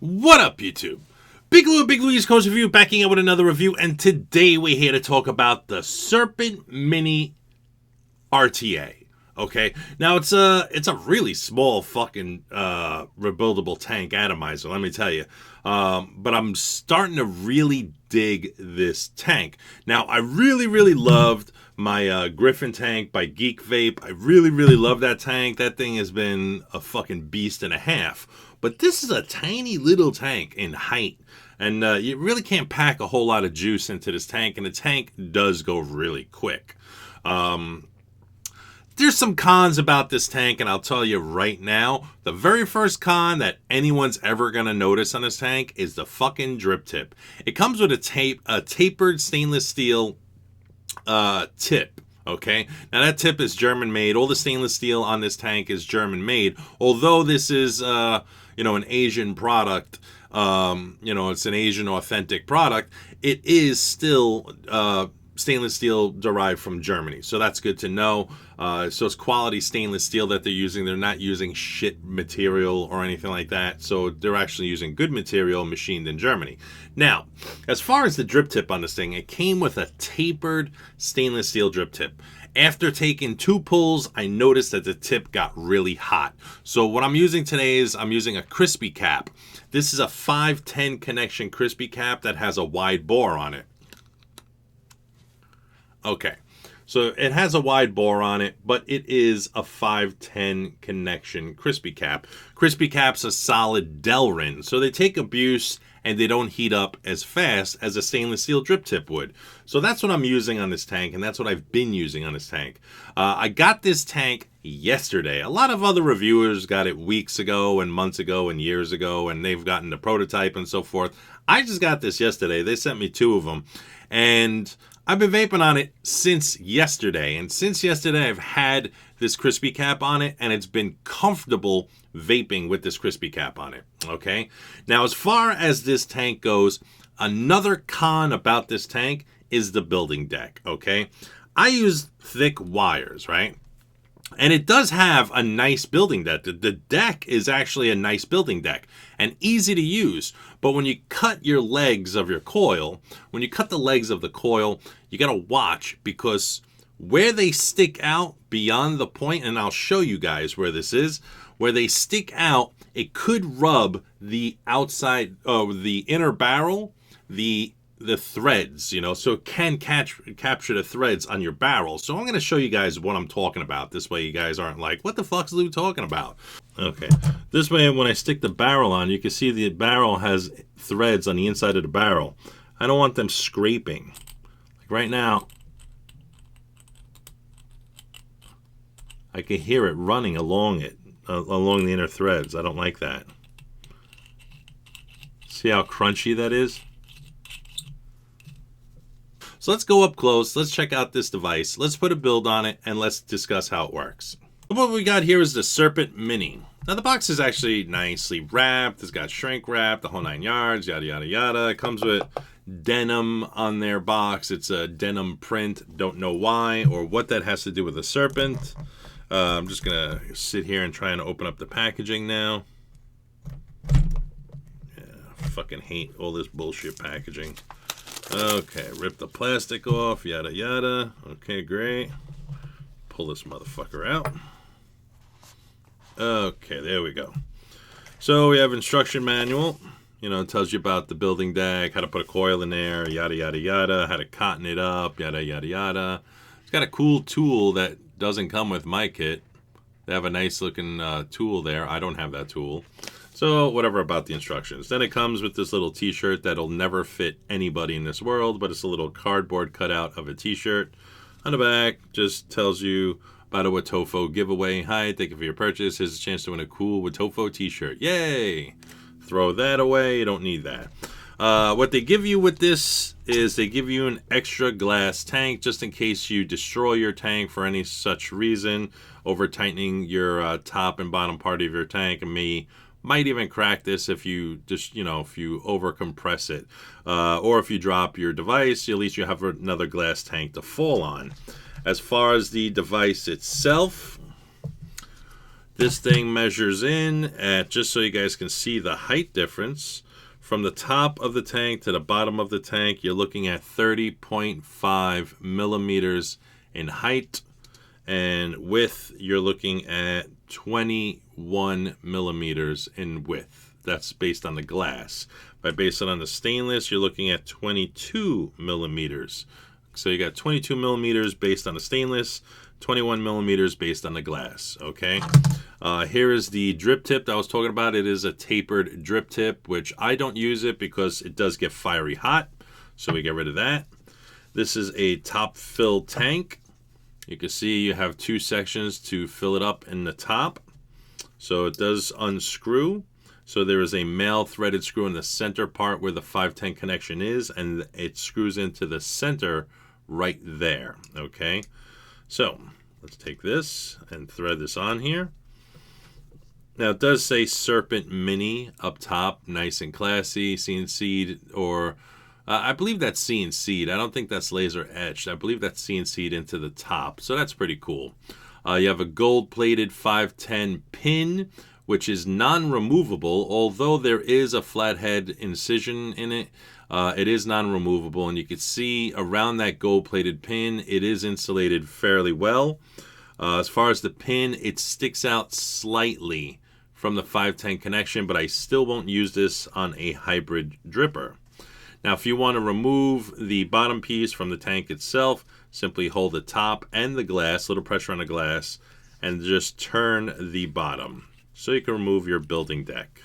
What up, YouTube? Big Lou East Coast Review backing up with another review, and today we're here to talk about the Serpent Mini RTA. Okay, now it's a really small fucking rebuildable tank atomizer, let me tell you. But I'm starting to really dig this tank. Now, I really loved my Griffin tank by Geek Vape. I really love that tank. That thing has been a fucking beast and a half. But this is a tiny little tank in height. And you really can't pack a whole lot of juice into this tank. And the tank does go really quick. There's some cons about this tank, and I'll tell you right now. The very first con that anyone's ever going to notice on this tank is the fucking drip tip. It comes with a tapered stainless steel tip. Okay, now that tip is German made. All the stainless steel on this tank is German made. Although this is an Asian product, it's an Asian authentic product, it is still stainless steel derived from Germany. So that's good to know. So it's quality stainless steel that they're using. They're not using shit material or anything like that. So they're actually using good material machined in Germany. Now, as far as the drip tip on this thing, it came with a tapered stainless steel drip tip. After taking 2 pulls, I noticed that the tip got really hot. So what I'm using today is I'm using a crispy cap. This is a 510 connection crispy cap that has a wide bore on it. Okay, so it has a wide bore on it, but it is a 510 connection crispy cap. Crispy cap's a solid Delrin, so they take abuse and they don't heat up as fast as a stainless steel drip tip would. So that's what I'm using on this tank, and that's what I've been using on this tank. I got this tank yesterday. A lot of other reviewers got it weeks ago and months ago and years ago, and they've gotten the prototype and so forth. I just got this yesterday. They sent me 2 of them, and I've been vaping on it since yesterday. And since yesterday, I've had this crispy cap on it, and it's been comfortable vaping with this crispy cap on it. Okay? Now, as far as this tank goes, another con about this tank is the building deck. Okay? I use thick wires, right? And it does have a nice building deck. The deck is actually a nice building deck and easy to use. But when you cut your legs of your coil, when you cut the legs of the coil, you got to watch, because where they stick out beyond the point, and I'll show you guys where this is, where they stick out, it could rub the outside of the inner barrel, the threads, so it can capture the threads on your barrel. So I'm going to show you guys what I'm talking about. This way you guys aren't like, what the fuck's Lou talking about? Okay, this way when I stick the barrel on, you can see the barrel has threads on the inside of the barrel. I don't want them scraping. Like right now, I can hear it running along it, along the inner threads. I don't like that. See how crunchy that is? So let's go up close, let's check out this device, let's put a build on it, and let's discuss how it works. What we got here is the Serpent Mini. Now the box is actually nicely wrapped, it's got shrink wrap, the whole 9 yards, yada yada yada. It comes with denim on their box, it's a denim print, don't know why or what that has to do with the Serpent. I'm just gonna sit here and try and open up the packaging now. Yeah, I fucking hate all this bullshit packaging. Okay, rip the plastic off, yada yada. Okay, great. Pull this motherfucker out. Okay, there we go. So we have instruction manual. It tells you about the building deck, how to put a coil in there, yada yada yada, how to cotton it up, yada yada yada. It's got a cool tool that doesn't come with my kit. They have a nice looking tool there. I don't have that tool. So whatever about the instructions. Then it comes with this little t-shirt that'll never fit anybody in this world, but it's a little cardboard cutout of a t-shirt. On the back, just tells you about a Watofo giveaway. Hi, thank you for your purchase. Here's a chance to win a cool Watofo t-shirt. Yay! Throw that away. You don't need that. What they give you with this is they give you an extra glass tank just in case you destroy your tank for any such reason, over tightening your top and bottom part of your tank, and might even crack this if you just, if you over compress it, or if you drop your device, at least you have another glass tank to fall on. As far as the device itself, This thing measures in at, just so you guys can see the height difference, from the top of the tank to the bottom of the tank, you're looking at 30.5 millimeters in height, and width, you're looking at 21 millimeters in width. That's based on the glass. If I base it on the stainless, you're looking at 22 millimeters. So you got 22 millimeters based on the stainless, 21 millimeters based on the glass, okay? Here is the drip tip that I was talking about. It is a tapered drip tip, which I don't use it because it does get fiery hot, so we get rid of that. This is a top fill tank. You can see you have two sections to fill it up in the top. So it does unscrew. So there is a male threaded screw in the center part where the 510 connection is, and it screws into the center right there, okay? So let's take this and thread this on here. Now it does say Serpent Mini up top, nice and classy, CNC'd, or I believe that's CNC'd. I don't think that's laser etched. I believe that's CNC'd into the top, so that's pretty cool. You have a gold-plated 510 pin, which is non-removable, although there is a flathead incision in it. It is non-removable, and you can see around that gold-plated pin, it is insulated fairly well. As far as the pin, it sticks out slightly from the 510 connection, but I still won't use this on a hybrid dripper. Now, if you want to remove the bottom piece from the tank itself, simply hold the top and the glass, little pressure on the glass, and just turn the bottom, so you can remove your building deck.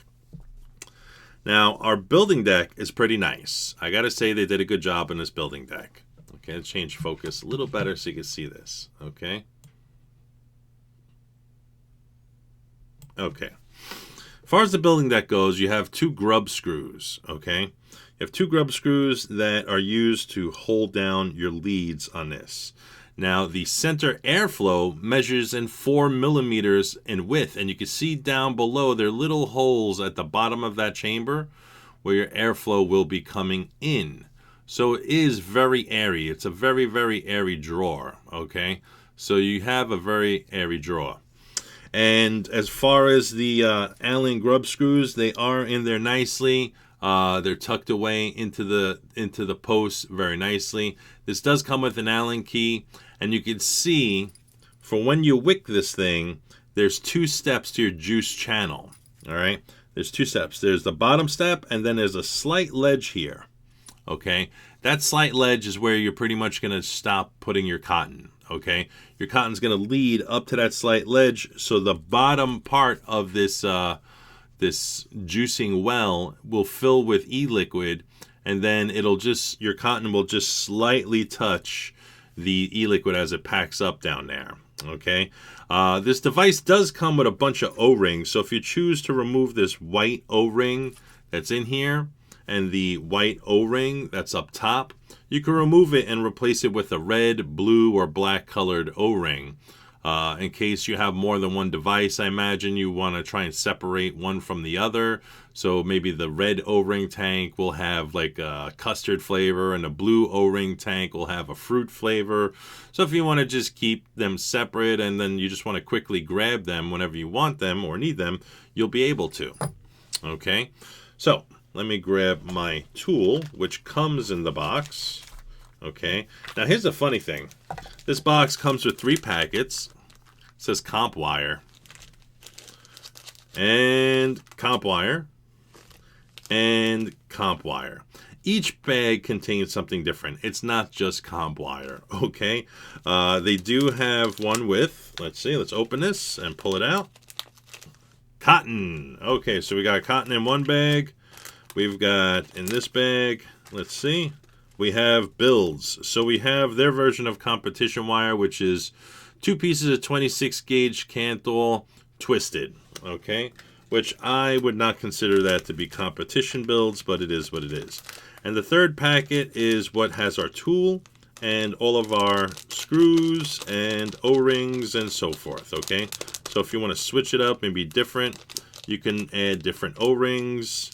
Now, our building deck is pretty nice. I gotta say they did a good job in this building deck. Okay, let's change focus a little better so you can see this, okay? Okay. As far as the building deck goes, you have two grub screws, okay? You have two grub screws that are used to hold down your leads on this. Now, the center airflow measures in 4 millimeters in width, and you can see down below there are little holes at the bottom of that chamber where your airflow will be coming in. So it is very airy. It's a very, very airy drawer, okay? So you have a very airy drawer. And as far as the Allen grub screws, they are in there nicely. They're tucked away into the post very nicely. This does come with an Allen key, and you can see for when you wick this thing, there's two steps to your juice channel. All right, there's two steps. There's the bottom step, and then there's a slight ledge here. Okay, that slight ledge is where you're pretty much going to stop putting your cotton. Okay, your cotton's going to lead up to that slight ledge, so the bottom part of this this juicing well will fill with e-liquid, and then your cotton will just slightly touch the e-liquid as it packs up down there. Okay, this device does come with a bunch of O-rings, so if you choose to remove this white O-ring that's in here and the white O-ring that's up top, you can remove it and replace it with a red, blue, or black colored O-ring. In case you have more than one device, I imagine you want to try and separate one from the other. So maybe the red O-ring tank will have like a custard flavor, and the blue O-ring tank will have a fruit flavor. So if you want to just keep them separate and then you just want to quickly grab them whenever you want them or need them, you'll be able to. Okay, so let me grab my tool, which comes in the box. Okay, now here's the funny thing. This box comes with 3 packets. It says comp wire, and comp wire, and comp wire. Each bag contains something different. It's not just comp wire, okay? They do have one with, let's see, let's open this and pull it out. Cotton. Okay, so we got cotton in one bag. We've got in this bag, let's see, we have builds. So we have their version of competition wire, which is 2 pieces of 26 gauge Canthol twisted, okay? Which I would not consider that to be competition builds, but it is what it is. And the third packet is what has our tool and all of our screws and O-rings and so forth, okay? So if you want to switch it up and be different, you can add different O-rings.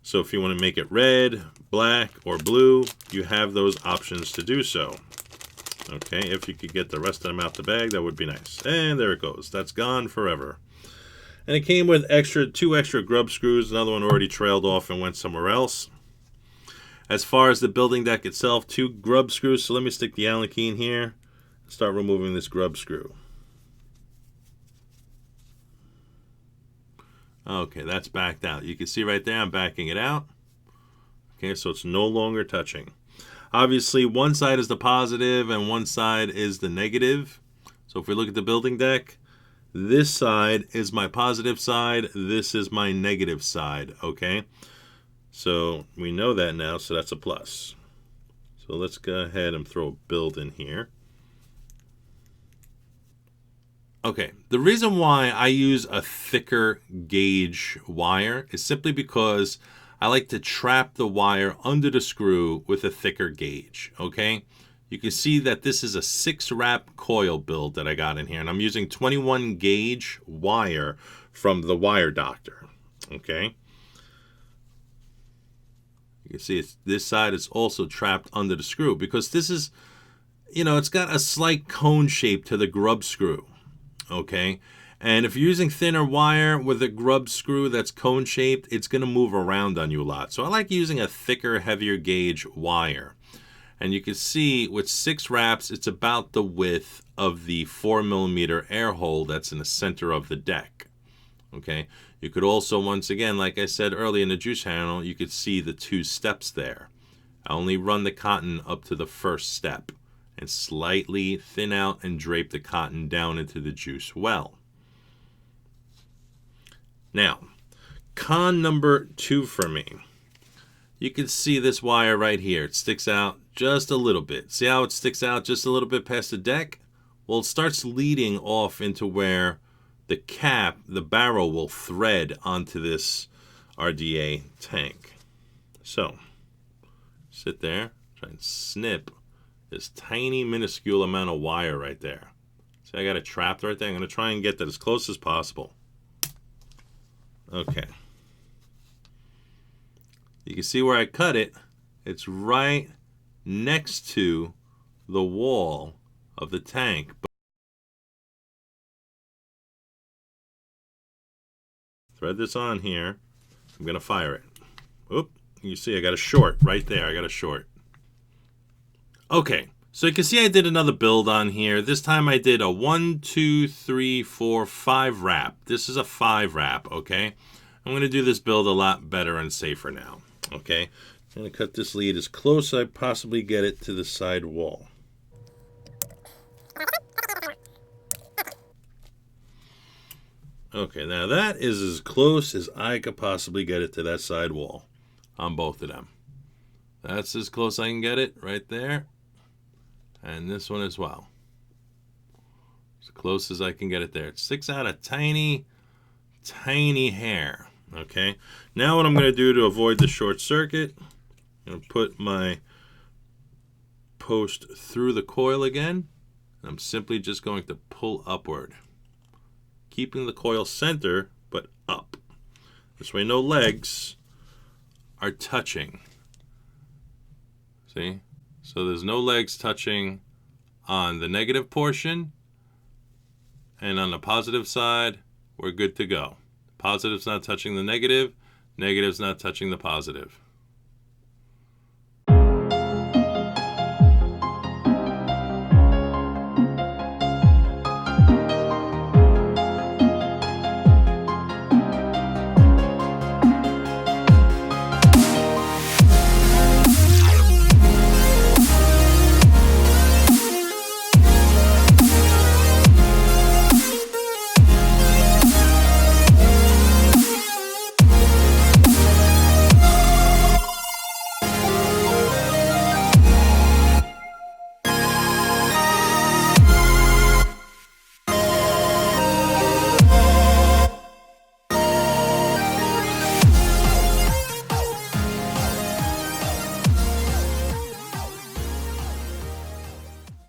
So if you want to make it red, black, or blue, you have those options to do so. Okay, if you could get the rest of them out the bag, that would be nice. And there it goes. That's gone forever. And it came with two extra grub screws. Another one already trailed off and went somewhere else. As far as the building deck itself, 2 grub screws. So let me stick the Allen key in here and start removing this grub screw. Okay, that's backed out. You can see right there, I'm backing it out. Okay, so it's no longer touching. Obviously, one side is the positive and one side is the negative. So if we look at the building deck, this side is my positive side. This is my negative side, okay? So we know that now, so that's a plus. So let's go ahead and throw a build in here. Okay, the reason why I use a thicker gauge wire is simply because I like to trap the wire under the screw with a thicker gauge, okay? You can see that this is a 6-wrap coil build that I got in here, and I'm using 21 gauge wire from the Wire Doctor, okay? You can see this side is also trapped under the screw because this is, it's got a slight cone shape to the grub screw, okay? And if you're using thinner wire with a grub screw that's cone shaped, it's going to move around on you a lot. So I like using a thicker, heavier gauge wire. And you can see with 6 wraps, it's about the width of the 4mm air hole that's in the center of the deck. Okay. You could also, once again, like I said earlier in the juice channel, you could see the 2 steps there. I only run the cotton up to the first step and slightly thin out and drape the cotton down into the juice well. Now, con number 2 for me. You can see this wire right here. It sticks out just a little bit. See how it sticks out just a little bit past the deck? Well, it starts leading off into where the cap, the barrel, will thread onto this RDA tank. So, sit there, try and snip this tiny, minuscule amount of wire right there. See, I got it trapped right there. I'm going to try and get that as close as possible. Okay. You can see where I cut it. It's right next to the wall of the tank. Thread this on here. I'm going to fire it. Oop, you see I got a short right there. I got a short. Okay, so you can see I did another build on here. This time I did a 1, 2, 3, 4, 5 wrap. This is a 5 wrap, okay? I'm going to do this build a lot better and safer now, okay? I'm going to cut this lead as close as I possibly get it to the side wall. Okay, now that is as close as I could possibly get it to that side wall on both of them. That's as close I can get it right there. And this one as well. As close as I can get it there. It sticks out a tiny, tiny hair. Okay, now what I'm going to do to avoid the short circuit, I'm going to put my post through the coil again. I'm simply just going to pull upward, keeping the coil center, but up. This way no legs are touching. See? So there's no legs touching on the negative portion. And on the positive side, we're good to go. Positive's not touching the negative. Negative's not touching the positive.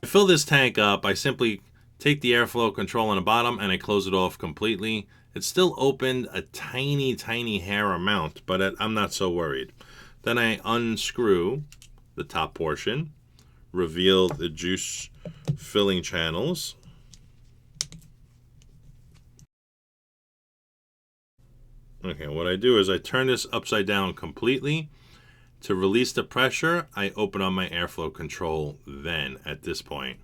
To fill this tank up, I simply take the airflow control on the bottom and I close it off completely. It's still opened a tiny, tiny hair amount, but I'm not so worried. Then I unscrew the top portion, reveal the juice filling channels, Okay, what I do is I turn this upside down completely. To release the pressure, I open on my airflow control then at this point.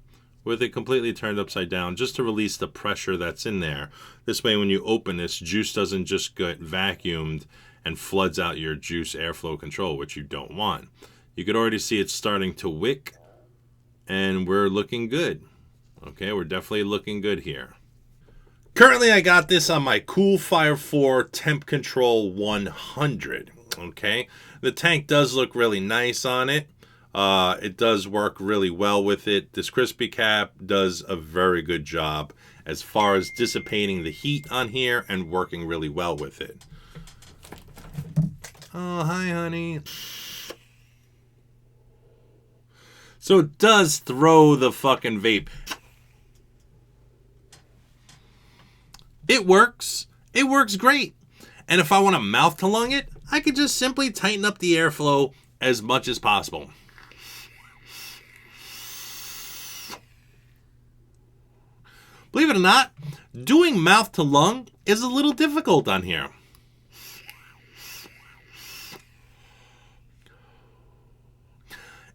With it completely turned upside down, just to release the pressure that's in there. This way when you open this, juice doesn't just get vacuumed and floods out your juice airflow control, which you don't want. You could already see it's starting to wick, and we're looking good. Okay, we're definitely looking good here. Currently, I got this on my Cool Fire 4 Temp Control 100. Okay, the tank does look really nice on it. It does work really well with it. This crispy cap does a very good job as far as dissipating the heat on here and working really well with it. Oh, hi, honey. So it does throw the fucking vape. It works. It works great. And if I want to mouth to lung it, I could just simply tighten up the airflow as much as possible. Believe it or not, doing mouth to lung is a little difficult on here.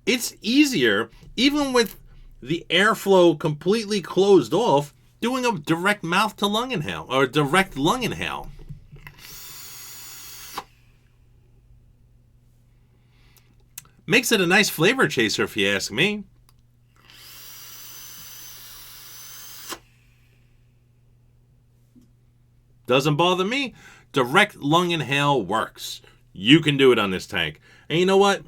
It's easier, even with the airflow completely closed off, doing a direct mouth to lung inhale or direct lung inhale. Makes it a nice flavor chaser if you ask me. Doesn't bother me. Direct lung inhale works. You can do it on this tank. And you know what?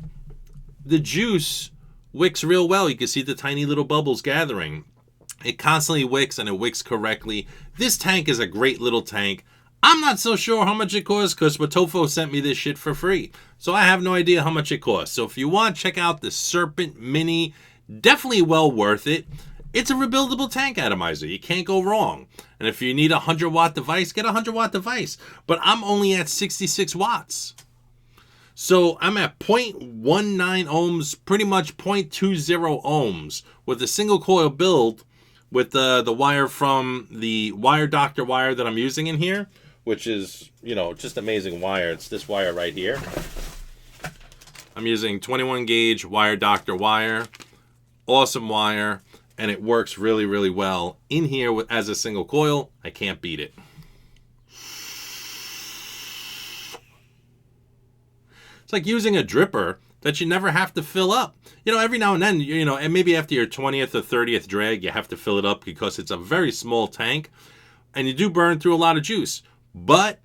The juice wicks real well. You can see the tiny little bubbles gathering. It constantly wicks, and it wicks correctly. This tank is a great little tank. I'm not so sure how much it costs because Watofo sent me this shit for free. So I have no idea how much it costs. So if you want, check out the Serpent Mini. Definitely well worth it. It's a rebuildable tank atomizer. You can't go wrong. And if you need a 100-watt device, get a 100-watt device. But I'm only at 66 watts. So I'm at 0.19 ohms, pretty much 0.20 ohms with a single coil build with the wire from the Wire Doctor wire that I'm using in here, which is, just amazing wire. It's this wire right here. I'm using 21 gauge Wire Doctor wire. Awesome wire. And it works really, really well in here as a single coil. I can't beat it. It's like using a dripper that you never have to fill up. Every now and then, and maybe after your 20th or 30th drag, you have to fill it up because it's a very small tank. And you do burn through a lot of juice. But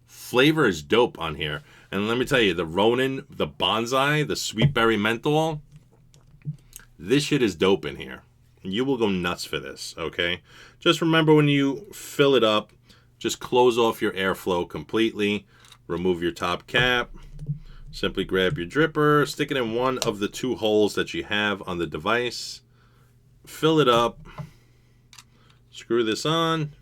flavor is dope on here. And let me tell you, the Ronin, the Bonsai, the Sweet Berry Menthol, this shit is dope in here. You will go nuts for this, okay? Just remember when you fill it up, just close off your airflow completely. Remove your top cap. Simply grab your dripper, stick it in one of the two holes that you have on the device. Fill it up. Screw this on.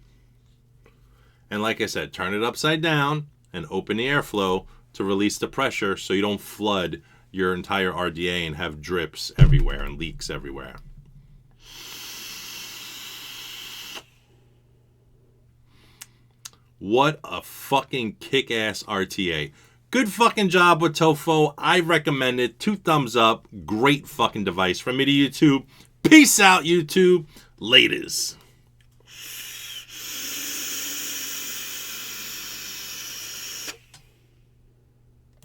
And like I said, turn it upside down and open the airflow to release the pressure so you don't flood your entire RDA and have drips everywhere and leaks everywhere. What a fucking kick-ass RTA. Good fucking job with Watofo. I recommend it. 2 thumbs up. Great fucking device. From me to YouTube. Peace out, YouTube. Laters.